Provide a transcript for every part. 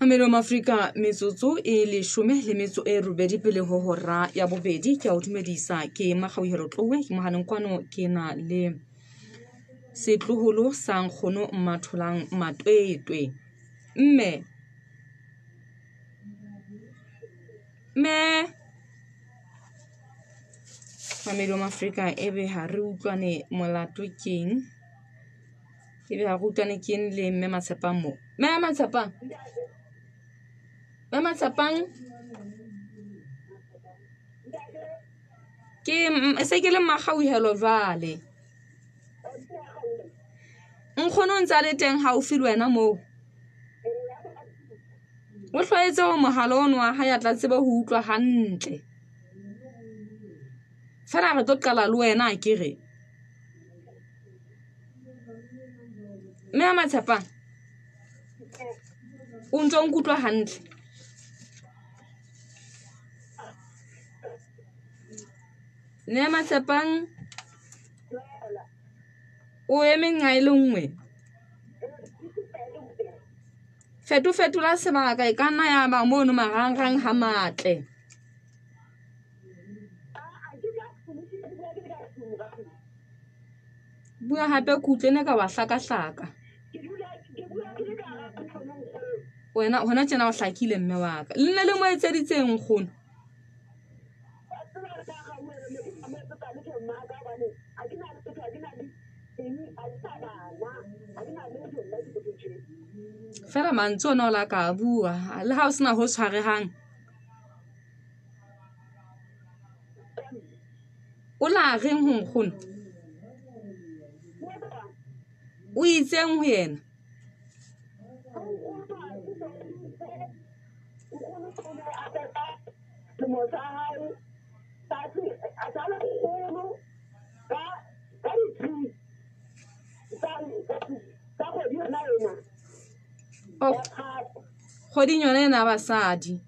Mamelo Afrika metsotso e le 10 le metso e robedi pele ho hora ya bobedi ke a o dumedisa ke Magauhelo Tlowe ke mohaneng kwano ke na le setloholo sa Nkhono Matholang matwetwe mme Mamelo Afrika ebe ha re utlwane molato keng ebe ha re utlwane keng le mme Matshepang mo Matshepang ke se ke le Magauhelo jwale Nkhono ntse le teng ha o fi le wena mo o hlwaetse ho mohala ono wa ha ya tla tseba ho utlwa hantle fela re tlo qala le wena ke re mme Matshepang o ntse o nkutlwa hantle ne Matshepang o eme nqa ile nngwe fetola sebaka e kana ya ba mono marangrang ha matle bua hape kutlene ka wa hlaka wena hona tjena o hlakile mme wa ka le nne le mo etseditseng Nkgono fela mantso ona o la ka bua le ha o sena ho tshwarehang o la reng ho Nkgono o itseng ho yena kgweding yona ena basadi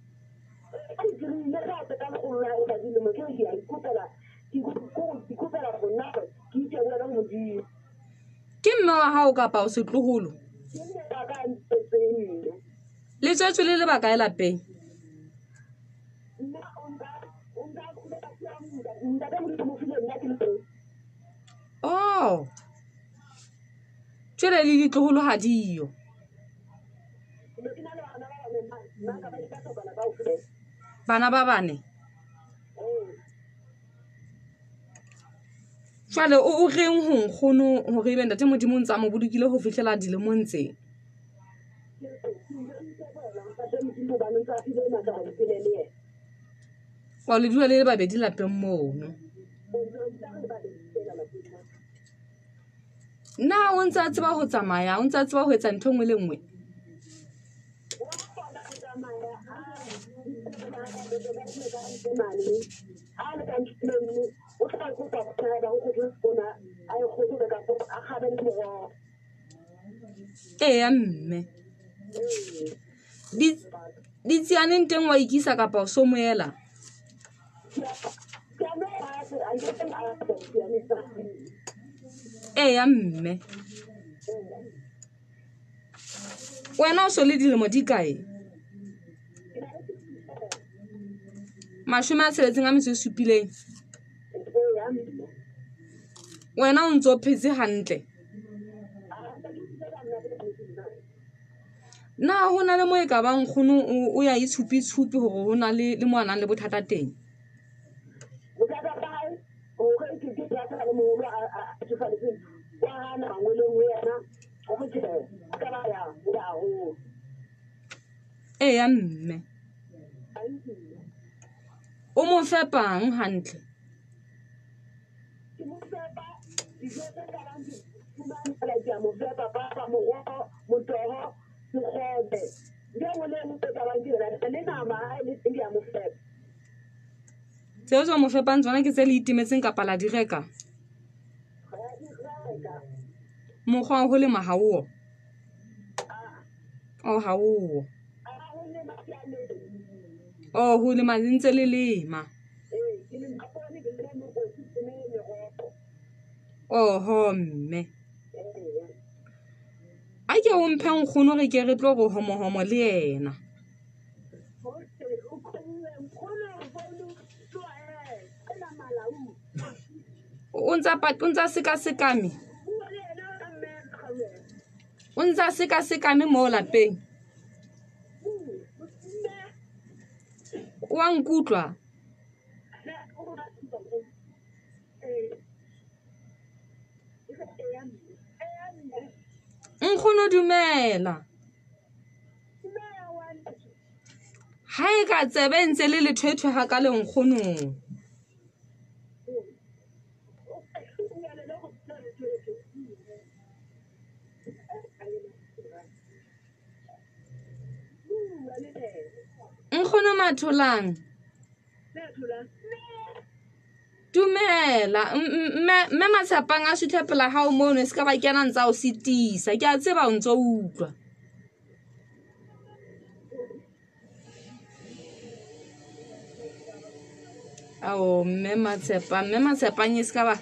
ke mme wa hao kapa o setloholo le tswetswe le lebaka e lapeng oh tjele le ditloholo ha diyo bana ba bane jwale o reng ho Nkgono hore ebe ntate Modimo ntse mo bodukile ho fihlela dilemong tse wa le dula le babedi lapeng mono na o ntse a tseba ho tsamaya o ntse a tseba ho etsa ntho engwe le engwe ya mme di tsianeng teng wa ikisa kapa o so moela ya mme wena o so le dilemo di kae 67 wena o ntse o phetse hantle na ho na le mo e ka bang Nkgono o ya itshupi hore ho na le mo anang le bothata teng ya mme o mo fepang hantle tseo tsa mo fepang tsona ke tse le itimetseng kapa la di reka mokgwa ho le mahao hao ho le mazintse le lema ho mme a ke o mphe Nkgono re ke re tlo go homo le yena Unza seka-sekame. Unza seka-sekame mo lapeng. Wa nkutlwa. Nkgono dumela. Hae ka tsebe ntse le lethwethwe ha ka le nkgono. Nkgono Matholang. Dumela. Mme Matshapang a suthe pela hao mono e ska ba kena ntsa o sitisa. Ke a tseba o ntso utlwa. Ao mme Matshapang e ska ba.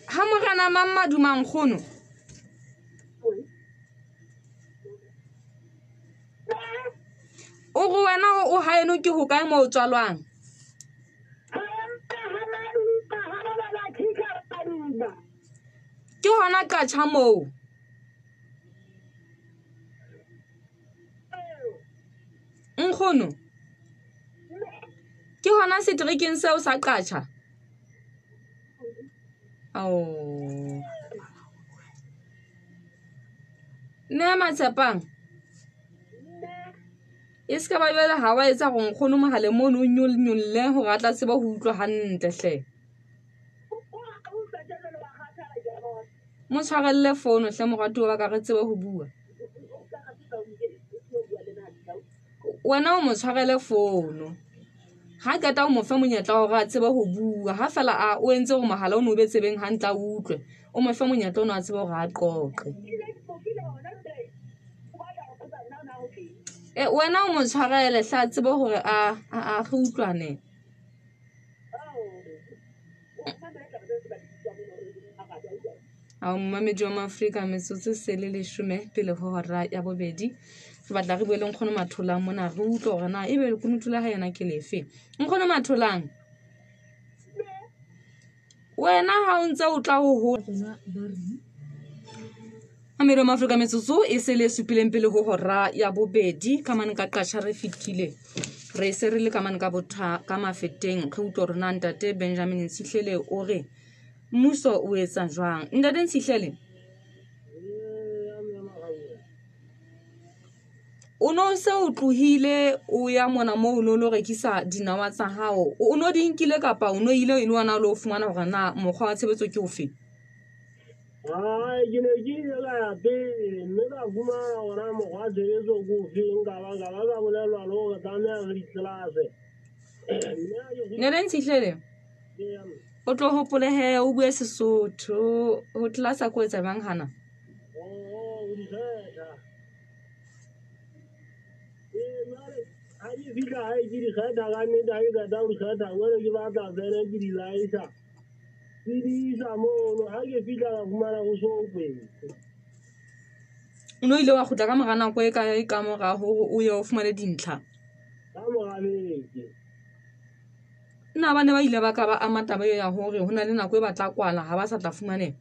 Ha morana mamma duma nkgono. O go wena o haeno ke ho kae mo o tswalwang? Ke hona qacha moo. Nkgono. Ke hona setrekeng seo sa qacha. Ao. Ne Matshapang. E ska ba jwale ha wa etsa go nkgono mohale mono o nyolle hore a tla tseba ho utlwa hantle hle. Mo tshwarelle fono hle moratuwa ba ka re tseba ho bua. Wena o mo tshwarelle fono. Ha qeta o mo fa monyetla hore a tseba ho bua. Ha fela a o entse go mohala o no be tsebeng hantle a utlwe. O mo fa monyetla o no a tseba hore a qoqe. Wena o mo tshwarele hla tseba hore a re utlwane. Ao mmamedi wa Maafrika metsotso se le 10 pele ho hora ya bobedi. Re batla re buele Nkgono Matholang mona re utlwe hore na ebe Lekunutu la yena ke lefe. Nkgono Matholang. Wena ha o ntse o tla ho hola. Mmamedi wa Maafrika metsotso e se le 7 pele ho hora ya bobedi ka mane ka qacha re fitile. Re se re le ka mane ka botha ka mafeteng re utlwe hore na ntate Benjamin Sihlele o re Muso o etsa jwang? Ntate Sihlele. O no se o tlohile o ya mona mo o no lo rekisa dinawa tsa hao. O no di nkile kapa o no ile ene wana lo fumana hore na mokgwa wa tshebetso ke ofe? Ke ne ke ile ka ya pele mme ka fumana hore mokgwa wa tshebetso ke ofeng ka ba bolelwa le hore tlameha re ditlelase. Ntate Sihlele. O tlo hopole he o bue Sesotho ho tlasa ko etsa bang hana. I feel like it is hard to get the down where you are the very lighter. It is a more, I feel like Mara was open. No ile wa khutla ka mogana go e ka mora ho o ye o fumane dintlha. Na ba ne ba ile ba ka ba amata ba ya hore hona le nako e batla kwala ha ba sa tla fumane.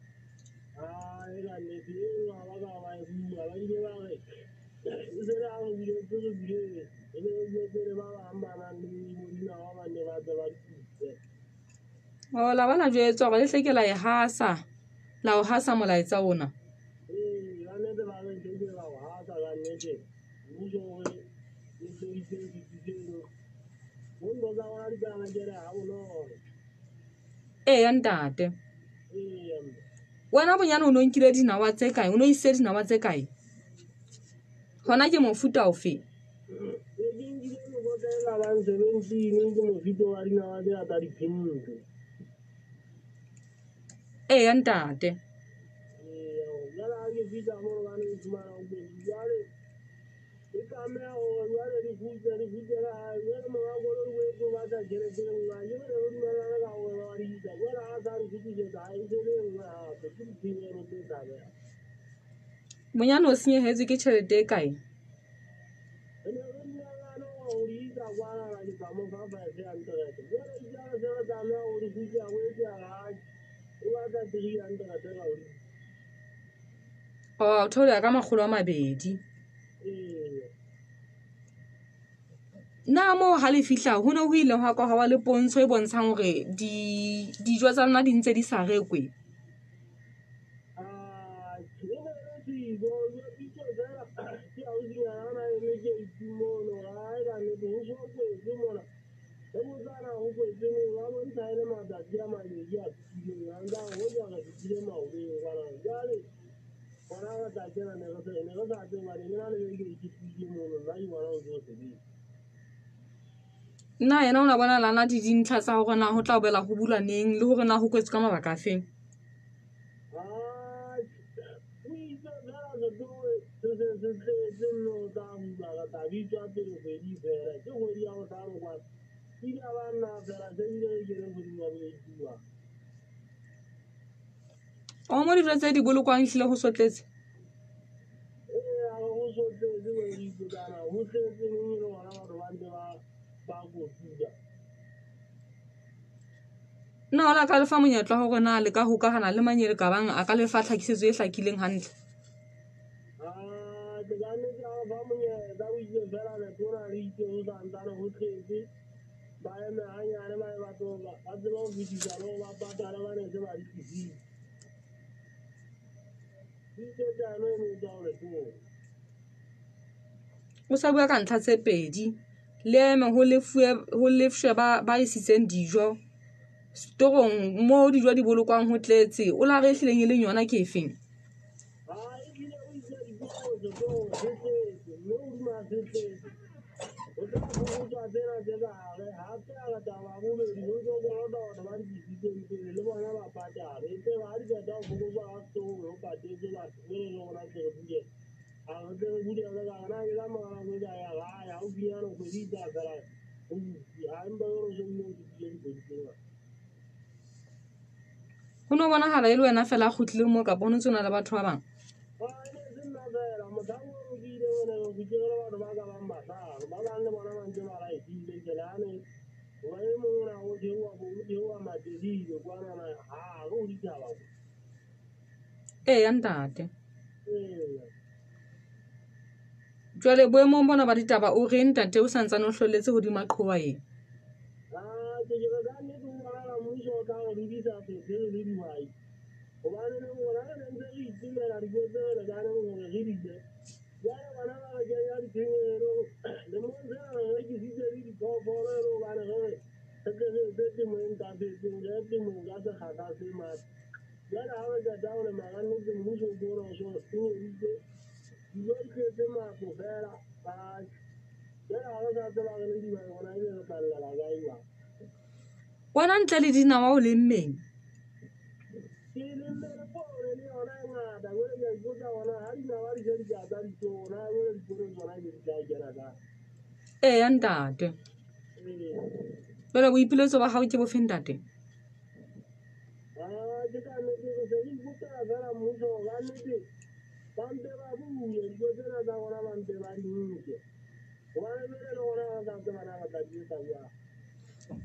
La bana jwetsa go le hlekela e hasa la o hasa molaetsa ona. Ya ntate. Wena bonyane o no nkile dinawa tse kae? O no ise dinawa tse kae? Hona ke mofuta ofe? Ya ntate. Monyane o senyehetswe ke tjhelete e kae? O thola ka 200. Na mo ha le fihla ho ne ho ile hwa ka ha le pontsho e bontshang hore dijo tsa lona di ntse di sa rekwe. Na yena ona bona lana di dintlha tsa hore na ho tla bela ho bula neng le hore na ho kwetse ka mabaka a feng. O mo dijo tse di bolokwang hlile ho sotletse. Na ola ka lefa monyetla hore na le ka hokahana le manyele ka bang a ka lefa tlhakisetso e hlakileng hantle. O sa bua ka ntlha tse pedi le eme ho lefshwe ba isitseng dijo storong mo dijo di bolokwang ho tletse o la re hlileng e leng yona ke efeng. Ho no bonahala e le wena fela a kgutlile mo ka bona tsona le batho ba bang. Ya ntate. Jwale boemong bona ba ditaba o reng ntate o santsane o hloletse hodima qhoba ena? Wena ntle le dinawa o le mmeng. Ya ntate. Bele boipiletso ba hao ke bo feng ntate?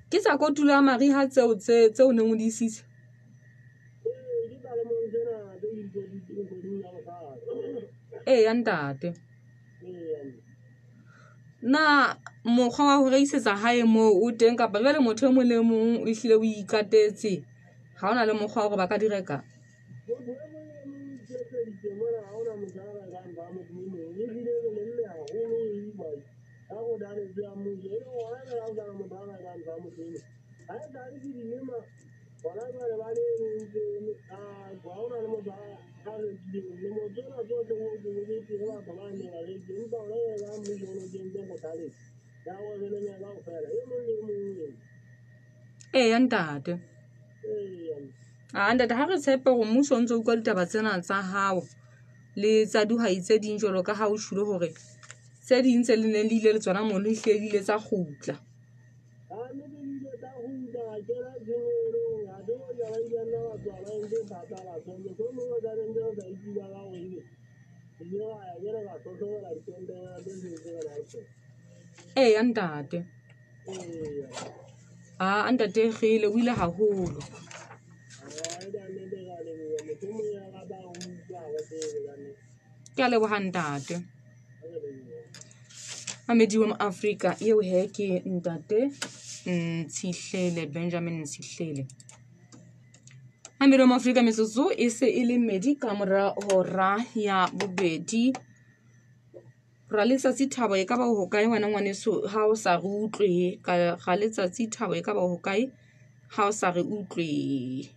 Ke tsa kotula mariha tseo neng o di isitse. Ya ntate. Na mokgwa wa ho reisetsa hae mo o teng kapa jwale motho e mong le mong o hlile o ikatetse ha ona le mokgwa hore ba ka di reka. Ya ntate. Ntate ha re tshepe hore Muso o ntse o utlwa ditaba tsena tsa hao le tsa dihwai tse ding jwalo ka ha o shule hore tse ding tse le ne le ile le tsona mo le hlelile tsa kgutla. Ntate. Ntate gile o ile haholo. Ke a leboha ntate. Mamedi wa Afrika eo he ke ntate Tshihlele Benjamin Tshihlele. Mamedi wa Afrika metsotso e se e le mmedi ka mora hora ya bobedi. Ra letsatsi thabo e ka ba ho kae ngwana ngwaneso ha o sa re utlwe ka ga letsatsi thabo e ka ba ho kae ha o sa re utlwe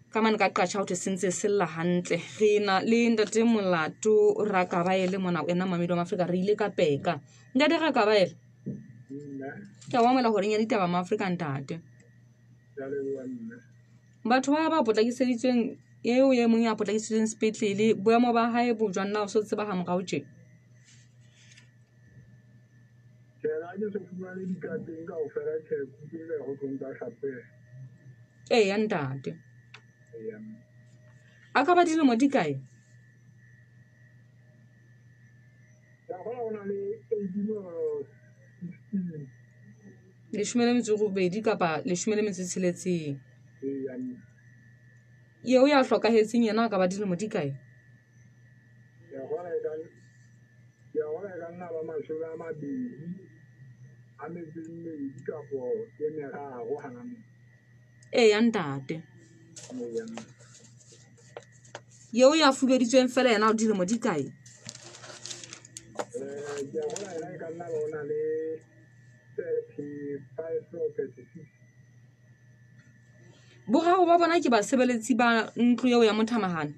ka mane ka qacha ho sentse sella hantle re na le ntate molato ra ka ba ele mona wena Mamedi wa Afrika re ile ka peka ntate ra ka ba ele ke a wamela hore nya ditaba ma Afrika ntate batho ba potlakiseditsweng eo ye mong ya potlakisitsweng sepetlele boemo ba hae bo jwa nna o so tseba ha morao tje ya ntate a ka ba dilemo di kae leshome le metso e robedi kapa leshome le metso e tsheletseng eo ya hlokahetseng yena a ka ba dilemo di kae ya ntate eo ya fubeditsweng fela yena o dilemo di kae boraro ba bona ke basebeletsi ba ntlo eo ya mothamahana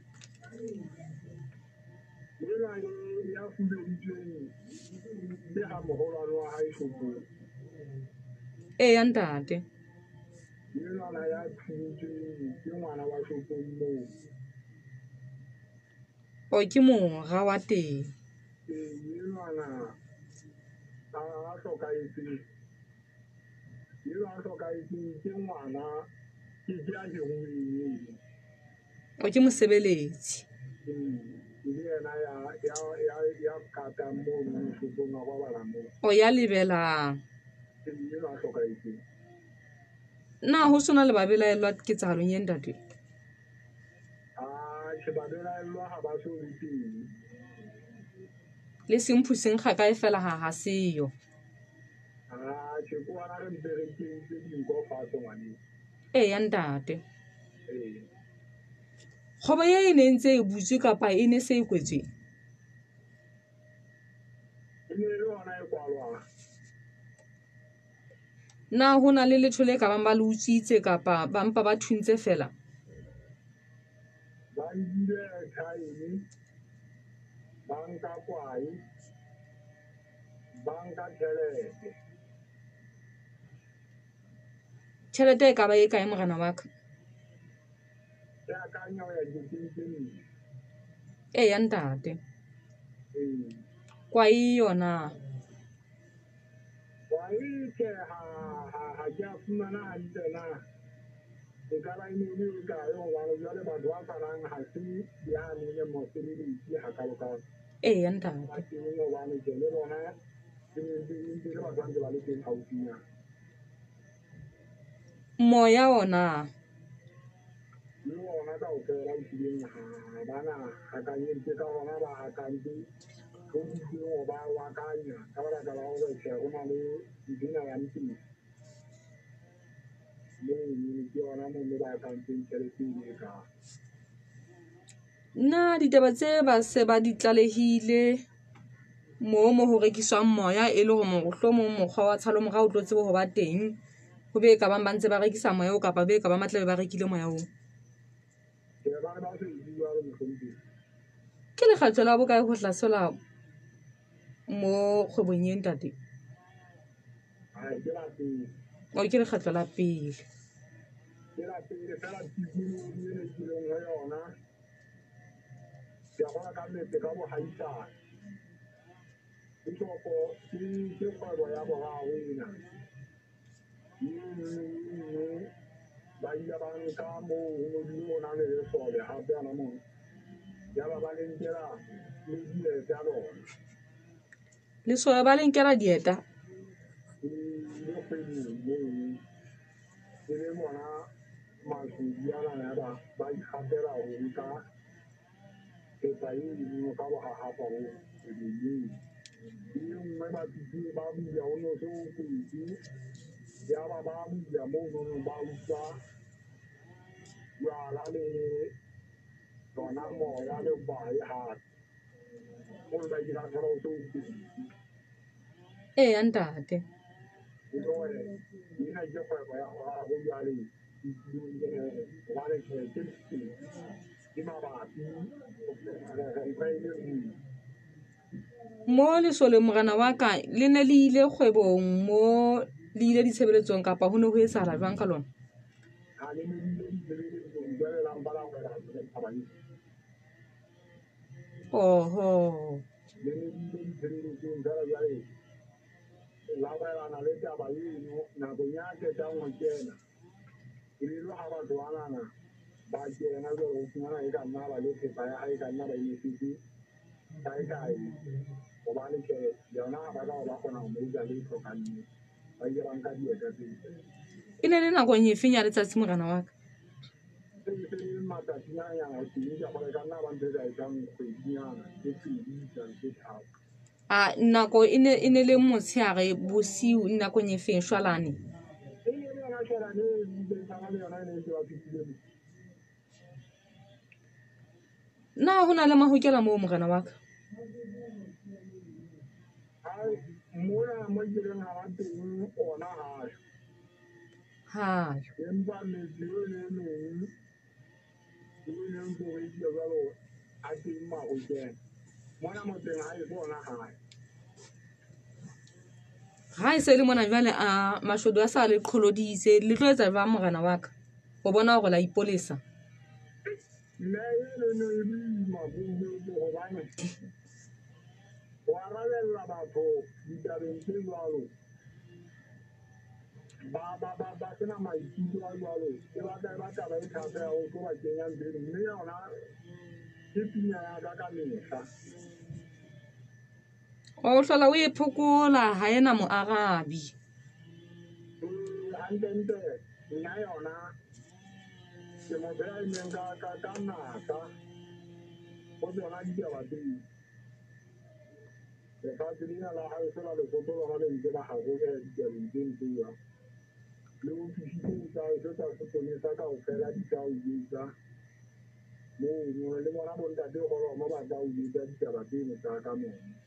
ya ntate o ke mora wa teng o ke mosebeletsi o ya lebelang na ho sona le babelaelwa ketsahalong ye ntate le semphuseng ga kae fela ha seyo ya ntate kgobo ye e ne ntse e butswe kapa e ne se e kwetswe na ho na le letho le ka bang ba le utswitse kapa ba mpa ba thuntse fela tjhelete e ka ba e kae morana wa ka ya ntate kwa e yona ya ntate moya ona na ditaba tse ba se ba di tlalehile mo ho rekiswang moya e le ho mohlomo mokgwa wa tshalo morao tlo tsebe ho ba teng ho be ka bang ba ntse ba rekisa moya o kapa be ka ba matlabe ba rekile moya o ke le kgatlo la bokae ho hlasela mo kgwebong ye ntate o ke le kgatlo la pele ya ba ba le nkela le di tsa bona le so ba le nkela dieta le kgwedi mo le mona masudi ana ya ba ikgapela ho nka phetha e dingwe ka bogagatsa go ebeleng e nngwe ba fitlhile ba bula o no se o kwetse ya ba bula mo nono ba utlwa jwala le tsona moya le bae gape gore ba dira tlhola o se o kwetse ya ntate ina ke kgwebo ya go jwale ke mabapi mo lesole mogana wa ka le ne le ile kgwebong mo le ile ditshebeletsong kapa ho ne ho etsahala jwang ka lona oho la baelana le taba eno nakong ya ketangwe kena e lelo ga batho banana ba kena jalo go fumana e ka nna ba le phepa ya e ka nna ba emesetse kae gobane ke yona ga ba ka go ba kgona go moisa le tlhokanne ba dirang ka dieta tseo e ne le nakong efeng ya letsatsi mogana wa ka matsatsinyana tseja gore ka nna ba ntse ka etsang kgwedinyana ke tsedisa ke thata nako e ne le motshegare bosiu nakong efeng shwalane na ho na le mahokela moo mogana wa ka mona mo direng ga ba teng ona hayo empa metsi e le meng e leng gore di jalo a teng mahokela mona motseng ga e bona gae ga e se le mona jwale a mashodu a sa le qholodise le tlo etsa jwang mogana wa ka go bona gore la ipolesa nna e ne e boima gobane go arabella batho ditabeng tse jwalo ba sena maikutlo a jwalo e batla ba e thata ya go tlo ba kenya nteng mme yona ke pinya ya ka ka mehla o hlola o e phokola ha ena moarabi hantente nna yona ke motho ya emeng ka nata go tsona ditaba tseo lefatshe lena la gae fela lesotho lona le ntse la gago ke ditabeng tseng tseo le go fišitse tsa tsa seponesa ka go fela di tla o jetsa moo le bona bontate goromo ba tla o jetsa ditaba tseno tsa ka mone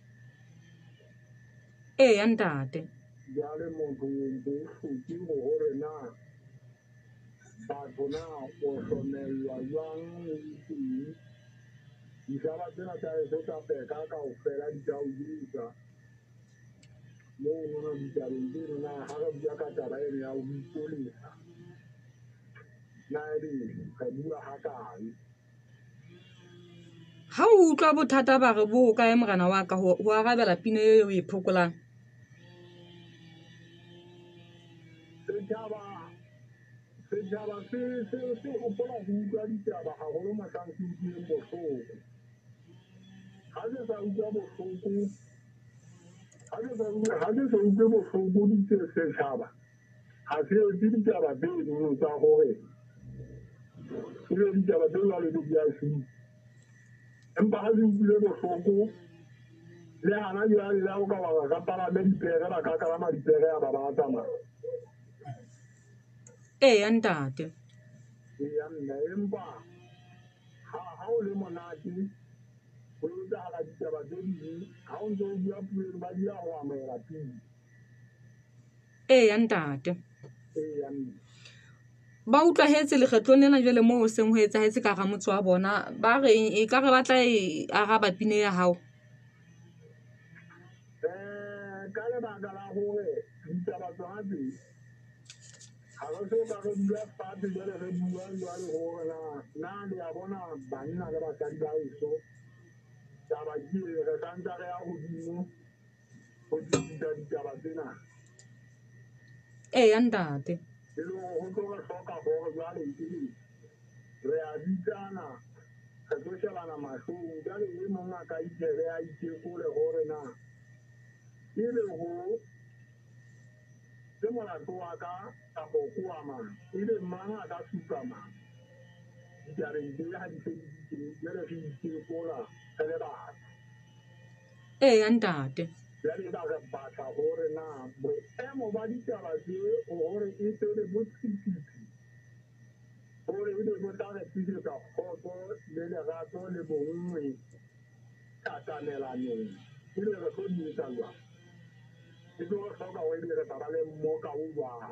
ya ntate jale motho bo hloke gore na batho na o hlomelwa jwang eng ditaba tsena tsa eso tsa peka ka go fela di tla o jetsa moo nona ditabeng tseno na ga re bua ka taba eno ya go ipolesa na ere re bua ga kae ha o utlwa bothata ba re bo kae mogana wa ka ho arabela pina e o e phokolang setšhaba se gopola go utlwa ditaba gagolo mohlang se utlwileng bohloko ga se sa utlwa bohloko ga se sa utlwe bohloko setšhaba ga se etse ditaba tse dingwe tsa gore e be ditaba tse jalo di a sui empa ga se utlwile bohloko le gana jale la go ka baka ka palame dipere ba ka kalama dipere ya ba ba tsamaya ya ntate ya nna empa ga o le monate go etsagala ditaba tse dingwe ga o ntse o bua pueng ba dira go amoela pele ya ntate ya nna ba utlwahetse lekgetlong lena jwale moo o seng ho etsahetse ka ga motse wa bona ba re e ka re batla e araba pine ya hao ka lebaka la gore ditaba tsona tse ga re so ka re dula fatshe jale re bua jwale gore na le ya bona banna le basadi ba eso taba ke re santsa re ya godimo go ditisa ditaba tsena ya ntate e le go tlo re hloka gore jwale re a bitsana ka tlo shebana mahlong jale e mong a ka itshebe a itekole gore na e le go ke molato wa ka kapo ko wa mang e le mang a ka supa mang dijareng tse ha di feditse jale re itekola re le batho ya ntate jale ba re batla gore na boemo ba ditaba tse gore e tsele mo tsitsitsi gore e be mo tla re tlisetsa kgotso le lerato le bongwe tatamelanong e le re tlo di etsa jwang e tlo re tlhoka go e be re taba le mmoka o jwang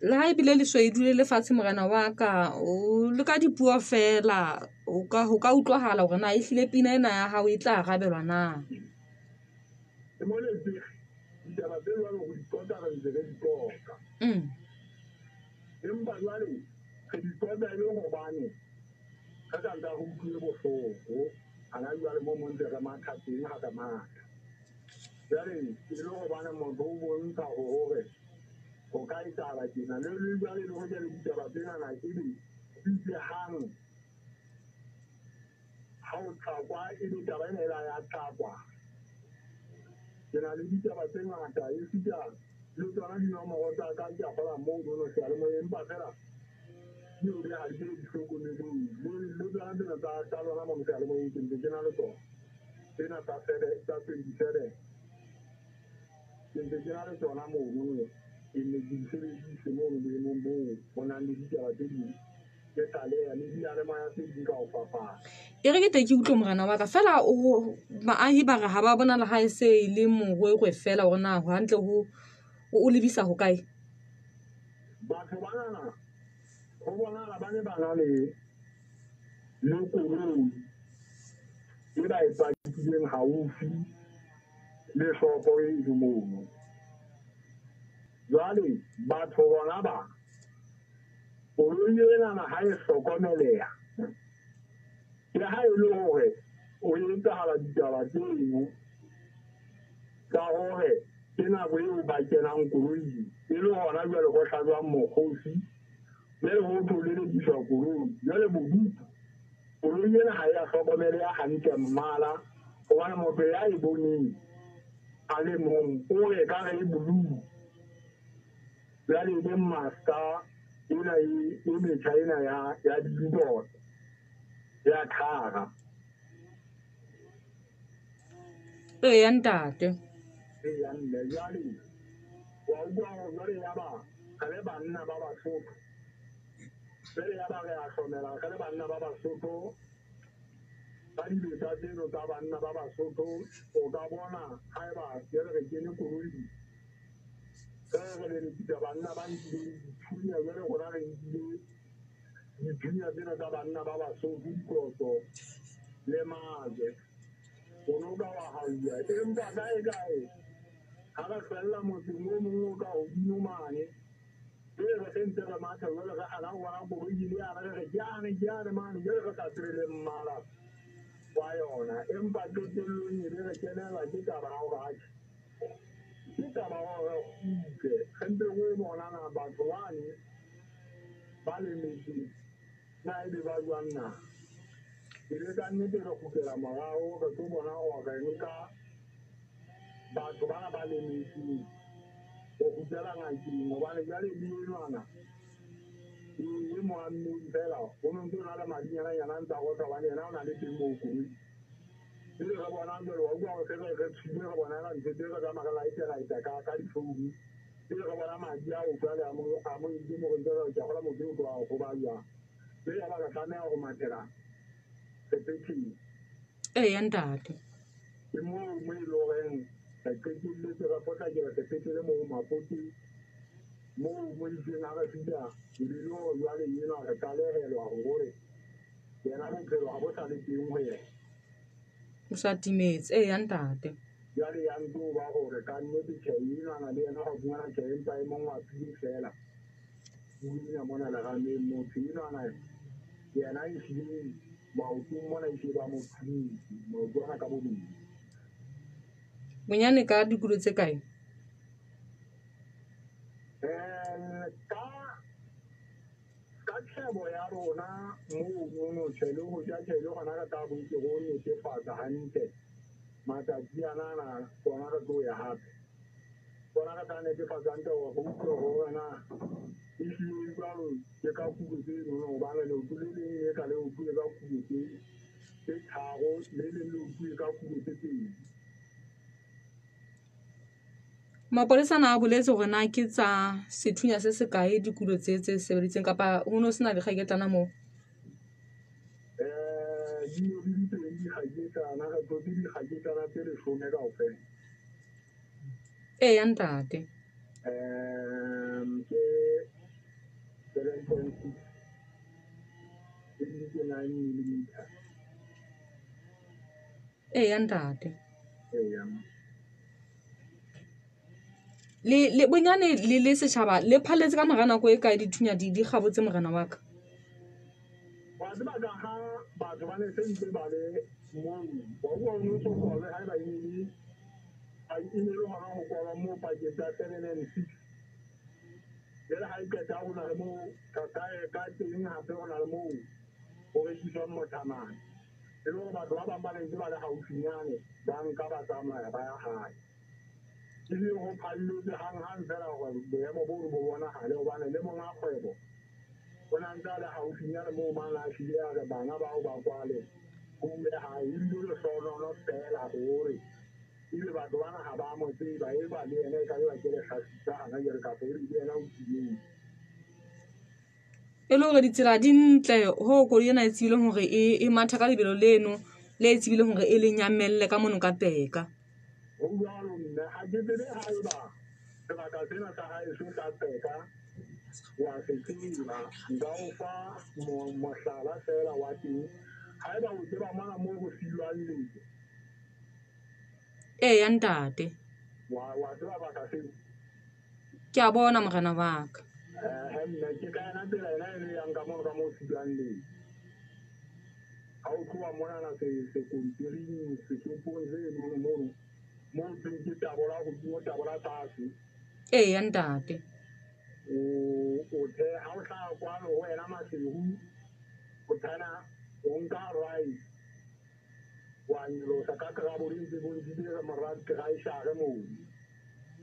le ha ebile le swedule lefatshe morena wa ka o le ka dipuo fela o ka utlwahala gore na e hlile pina ena ya hao e tla arabelwa na e mo letse ditaba tse jwalo go di tota re ntse re di tota empa jwale re di tota e le gobane re ka nka go utlwile bohloko ana jwale mo montse re matha teng ga ka matha jale e le gobane motho o bontsha gore go ka etsahala tjena le jwale le go jale ditaba tsenana e be itse hang ga o tlhakwa e le taba ena ela ya tlhakwa ke na le ditaba tse ngata e feta le tsona dinomoro tsa ka ke a gola moo dono seyalemoyeng empa fela dio di ga di ke di hlokomeding le tsona tsena tsa lona mo seyalemoyeng ke ntse ke na le tsona tsena tsa 27 ke ntse ke na le tsona moo ke ne ke di sebedise moo boemong boo go nang le ditaba tse dingwe ke taleya le diyalemoya tse ding ka go fapana e re ke te ke utlwe morena wa ka fela baahi ba re ha ba bona le ha e se e le morwekwe fela gore na go hantle o lebisa go kae batho banana go bonala ba ne ba na le koloi e ba e pakileng gaufi le shopo e e mono jwale batho bona ba koloi enana ha e hlokomeleha le ha e le gore o etsahala ditaba tseno ka gore ke nako eo ba kenang koloing e le gona jwale go hlatswang mokgosi le go tlolelediswa koloi jwale bodutu koloi ena ga e a hlokomeleha hantle mmala gobane motho ya e boneng a le mong o re ka re e boluu jwale e le maska ena e metšha ena ya dibot ya thara ya ntate ya nne jwale wa utlwa gore jwale ya ba ga le banna ba Basotho jwale ya ba re a tlhomela ga le banna ba Basotho ka dibetsa tseno tsa banna ba Basotho o ka bona ga e ba jale re kene koloi re lelekisa banna ba nkileng dithunya jale gona re nkile dithunya tsena tsa banna ba Basotho dikoto le maje ono ka wa hauya empa kae ga re fella motseng o mongwe o ka godimo mane e re sentse re matha jale re ana bona koloi le yana re ke mane jale re sa tsirele mmala wa yona empa qetellong e re kenela ke taba ya gore ke taba gore utlwe gempe go e bonana batho bane ba lemetseng na e be ba jwang naga e le ka nnete re kgutlela morago re tlo bona gore nka batho bana ba lemetseng go kgutlela ngakeng gobane jale le enwana e moammeng fela go ntse o na le madinyana ntse a gotla gobane ena o na le teng moo koloi e re bona jalo wa utlwa go fela re tshile re bona ela ntse re tsamaya re laetelaeta ka difounu e re bona madi a o jale a mo ntse mo ntse re tla gola motho o tloa go ba jang le ya ba ka tlameha go mathela sepetlele ya ntate ke moo mo e le goreng re qetelletse re potlakela sepetlele moo Mapoteng moo mo itseng a re fila ebile gore jwale eno re tlalegelwa gore yena bophelo ga bo sa le teng go yena o sa timetse ya ntate jale ya ntse o ba gore ka nnete tšhai enana le ena go bungana tšhai empa e mong wa pile fela oina mona legameng motho enana yena e fileng maotong mona e ba mothunisi maoto ana ka bobedi bonyane ka dikulo tse kae ka kgwebo ya rona mo tshelo go ja tshelo gona ka tabo ke go netefatsa hantle matsatsi ana bona re tlo ya hape bona ka netefatsa hantle go utlwa go wena e hlile ba ke ka kutse no ba le le ka le utlwe ka kutse ke thago le utlwe ka kutse teng. Mapolesa na boletse gore na ke tsa sethunya se se kae dikulo tse sebeditseng kapa ho no sena dikgaketlana mo di kgaketlana ga tlo di kgaketlana tse le shome ka ofela ya ntate ke 7.6 9 ya ntate ya le bonyane le setšhaba le phaletse ka morana go e kae dithunya di gabotse morana wa ka wa tseba ka ha batho ba ne sentse ba le mo wa no so go le ha ba ini a ile le hona go kwa mo pakeng tsa 7 and 6 le ha ke ta una le mo ka teng ha pe ona le mo go re ditso mo tsamana le lo batho ba ba le ba le haufinyane ba nka ba tsamaya ba ya hae ile go phalletse hang fela gore boemo bo bona hale o bana le monga kgwebo bona ntse le haufinyane mo mana a shile ya re bana ba o ba kwale go le ha ile le sono fela gore ile batho bana ha ba mo tseba e ba le ene ka ba ke le khasitsa hana ke re ka pele le ena o tsile e le gore ditsela dintle ho go yena tsile gore e matha ka lebelo leno le tsibile gore e le nyamelle ka mono ka peka o bua nna ha ke tsebe ha e ba sebaka sena sa hae se sa peka wa se tsela nka o fa mohlala fela wa teng ha e ba o tseba mana mo go silwang letse ya ntate wa tseba ba ka se ke a bona morana wa ka nna ke ka ena tsela ena e le yang ka mo silwang letse ha o tloa monana se kontiring se topong se mo ke tabola go mo tabola tase ya ntate o the ha o tla kwano go ena masehu o thana o nka right wa nyilo sa ka ka bo ntse bo ntse le morad ke ga isha re mo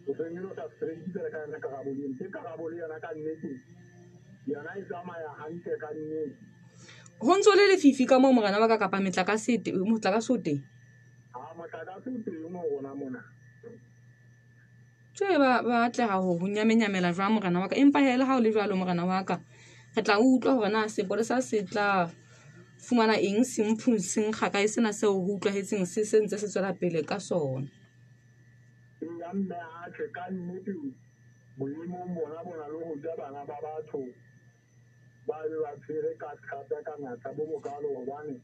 o se nyilo sa straight ke ka na ka bo ntse ka bo le yana ka nnete yana e tsamaya hantle ka nnete ho ntso le fifi ka mo morana wa ka kapa motlakase o teng motlakase o teng mo gona mona tse ba tlega ho nyamenyamela jwa morana wa ka empa hela ha o le jwalo morana wa ka re tla utlwa hore na sepolesa se tla fumana eng semphunseng ga ka e sena seo ho utlwahetseng se sentse se tswela pele ka sona ya mme a ke ka nnete boemong bona le go ja bana ba batho ba le ba tshwere ka thata ka ngata bo bokalo gobane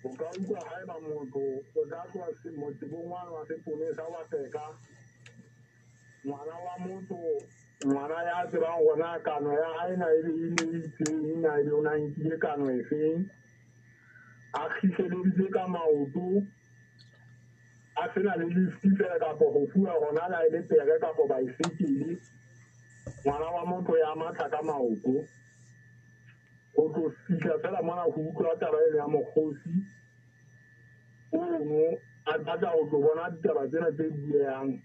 o ka utlwa ha e ba motho o tla tloa motsibong wa seponesa wa teka ngwana wa motho ngwana ya tsebang gona kano ya hae na e itseng na e ona nkile kano e feng a khiseleditse ka maoto a sena le lifti fela kapo go fua gona la e le pere kapo baisekele ngwana wa motho ya matha ka maoto go tlo fihla fela mona go utlwa taba e ya mokgosi ono a batla go tlo bona ditaba tsena tse bueang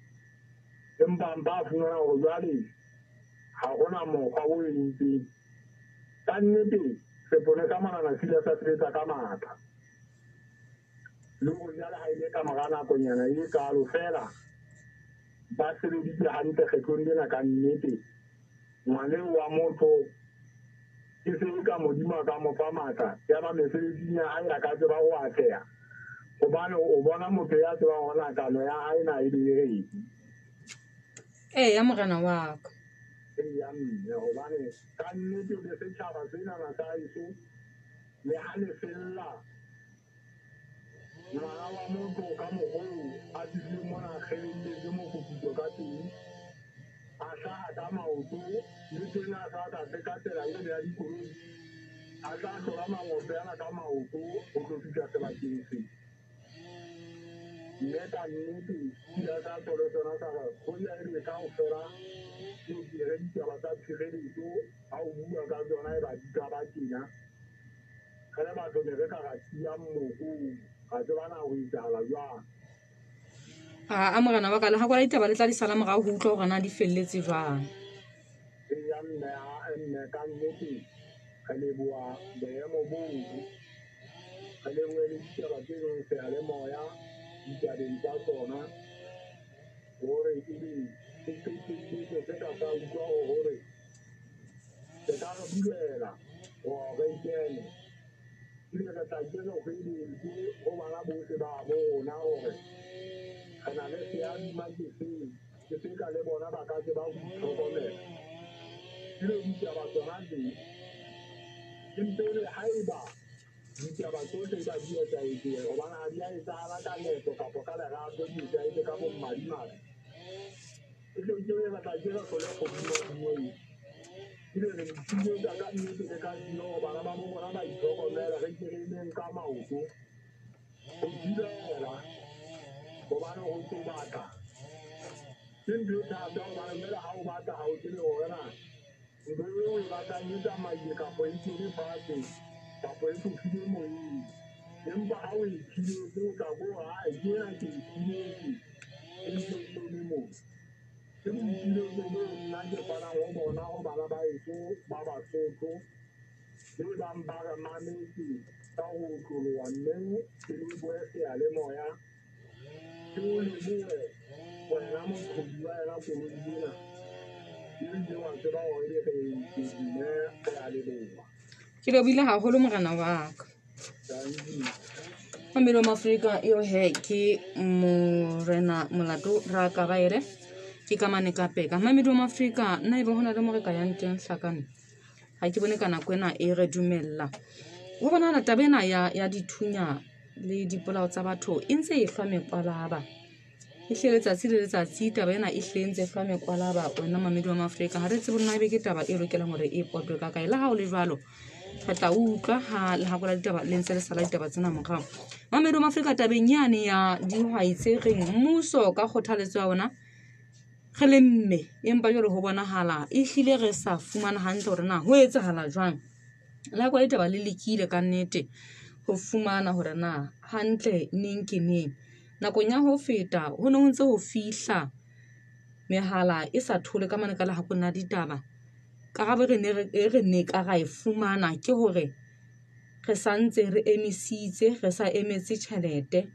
empa ba fumana go jwale ga gona mokgwa o entseng ka nnete seponesa monana se ile sa sebetsa ka matla le go jala ha ile ka mora nakonyana e kalo fela ba sebeditse hantle kgetlong lena ka nnete ngwane wa motho ke se ka modimo ka mo fa matla ya ba mesebetsing ya hae a ka tseba go atleha gobane o bona motho ya tsebang gona kano ya hae na e le ya morana wa ka ya mme gobane ka nnete le setšhaba senana sa eso le ha le fella ngwana wa motho ka mogolo a tsile mona kgelelletse mo koputso ka teng a hlaha ka maoto le teng a sa ka se ka tsela e le ya dikoloi a tla tlola mangope yana ka maoto go tlo fitlha sebakeng se mme ka nnete ya ka tolosona sa go ya ere ka ofela ke dire ditaba tsa tshireletso ha o bua ka tsona e ba di ka ba tjena ka le batho ne re ka ga tia mmogo ga tse bana go itala jwang a morena wa ka le ga kwa ditaba le tla di sala morago go utlwa gore na di felletse jwang ya mme ka nnete ka leboa boemo boo ka leboa le ditaba tse dingwe seyalemoya ditabeng tsa tsona gore ke ditso se ka sa utlwa gore se ka re bulela gore ikene ebile re tlankele go edetse go bana botlhe ba bona gore re na le seadima ke se ka le bona ba ka se ba go itlhokomela ebile ditaba tsona tse empe le haeba ditaba tsotlhe ba di etsahetseng gobane ga di a etsagala ka nepo kapo ka lerato di etsahetse ka bommadimadi e tlo ke re batla ke re tlhole go buabueng ebile re itiletsa ka nnete le ka dino bana ba mo bona ba itlhokomela re kereileng ka maoto go direla gobane go tlo batla ke ntho e thata gobane mme le ga o batla ga o tsebe gorena ntho e o e batlanyetsa maie kapo e tsene fatshe kapo e tlofile moyeng empa ga o e thiletse o tla ko gae ke ena ke e thiletse e tlone moo ke boitiletse bo nna ke fanang go bona go bana ba eso ba basotho le bang ba re mametse ka go tlolowa mme ke le boe seyalemoya ke o leboe wena moqhobi wa ena koloi ena ebile wa tseba gore ke mme ke a leboa ke lebile haholo morena wa ka mamelo maafrika eo he ke morena molato ra ka baere ke ka mane ka peka mamelo maafrika nna e be hona le mo re ka yang teng hlakane ha ke bone ka nako ena e re dumella go bona na tabena ya dithunya le dipolao tsa batho e ntse e hlwa mekwalaba e hle letsatsi le letsatsi taba ena e hlentse hlwa mekwalaba wena mamelo maafrika ha re tsebe nna e be ke taba e lokelang gore e potwe ka kae le ha o le jwalo re tla utlwa ha le hakola ditaba le ntse le sala ditaba tsena morao mamelo maafrika tabeng yane ya dihwai tse reng Muso ka kgothaletso ya ona re le mme empa jalo ho bonahala e hlile re sa fumana hantle hore na ho etsahala jwang le hakola ditaba le lekile ka nnete ho fumana hore na hantle neng ke neng nakong ya ho feta ho ne ho ntse ho fihla mehala e sa thole ka mane ka le hakona ditaba karabo re ne ka ga e fumana ke hore re santse re emisitse re sa emetse tjhelete e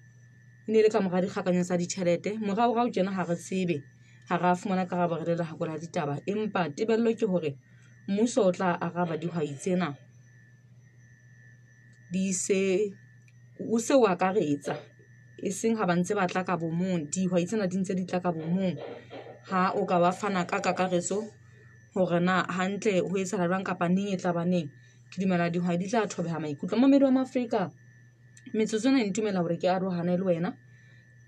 ne le ka mora dikgakanyong tsa ditjhelete morao tjena ha re tsebe ha ra fumana karabo re le hakola ditaba empa tebello ke hore Muso o tla araba dihwai tsena di se o se wa karetsa e seng ha ba ntse ba tla ka bomong dihwai tsena di ntse di tla ka bomong ha o ka ba fana ka kakaretso hore na hantle ho etsahala jwang kapa neng e tla ba neng ke dumela dihwai di tla thobeha maikutlo mamelo wa Maafrika metsotso ena e ntumela hore ke arohane le wena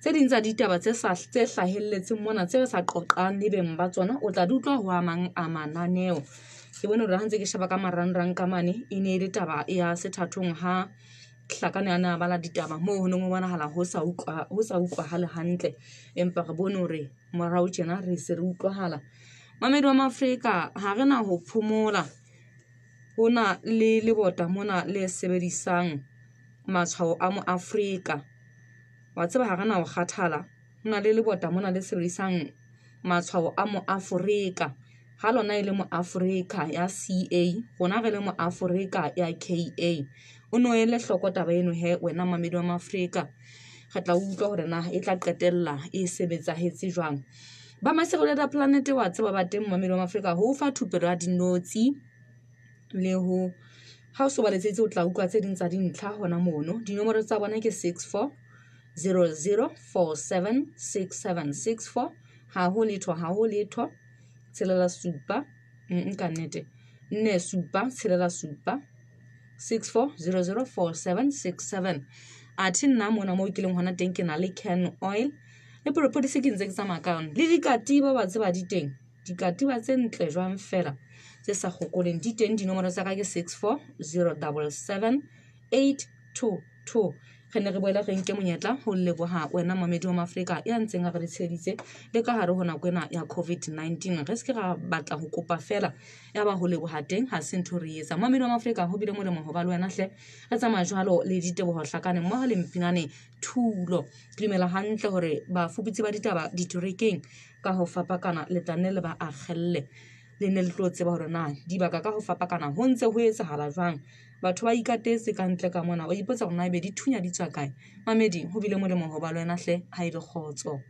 tse ding tsa ditaba tse hlahelletseng mona tse re sa qoqang le beng ba tsona o tla di utlwa ho amang a mananeo ke bone hore ha ntse ke sheba ka marangrang ka mane e ne le taba ya sethathong ha hlakane ana bala ditaba moo ho neng ho bonahala ho sa utlwa hale hantle empa re bone hore morao tjena re se re utlwahala mamelo wa Maafrika ha rena ho phomola hona le lebota mona le sebedisang matshwao a mo Afrika wa tseba ha rena ho kgathala hona le lebota mona le sebedisang matshwao a mo Afrika ha lona ile mo Afrika ya CA hona re le mo Afrika ya KA o no ele hloko taba eno he wena mamelo wa Maafrika re tla utlwa hore na e tla qetella e sebetsa hetsi jwang ba maserole da planet wa tseba ba teng mamelo wa Maafrika ho fa thupelo ya dinotsi le ho ha o so ba letsetse o tla utlwa tse ding tsa dintlha hona mono dinomoro tsa bona ke 6400476764 ha ho letho tshelela supa nka nnete 4767 64004767 athi nna mona mo kileng hona teng ke na le can oil le propodise ke ntse ke tsamaya ka yone le dikatiba ba tseba di teng dikatiba tse ntle jwang fela tse sa kgokoleng di teng dinomoro tsa ka ke 64077822 re ne re boela re nke monyetla ho leboha wena mamedi wa Maafrika ya ntseng a re tsheditse le ka hare ho nako ena ya COVID-19 re se ke ra batla ho kopa fela ya ba ho leboha teng ha se ntho re etsa mamedi wa Maafrika ho bile molemo ho ba le wena hle re tsamaya jwalo le diteboho hlakane mmoho le mpinane thulo ke dumela hantle hore bafuputsi ba ditaba ditorekeng ka ho fapakana letane le ba akgelle le ne le tlo tseba hore na dibaka ka ho fapakana ho ntse ho etsahala jwang batho ba ikatetse ka ntle ka mona o ipotsa hore na ebe dithunya di tswa kae mamedi ho bile molemo ho ba le wena hle ha ile kgotso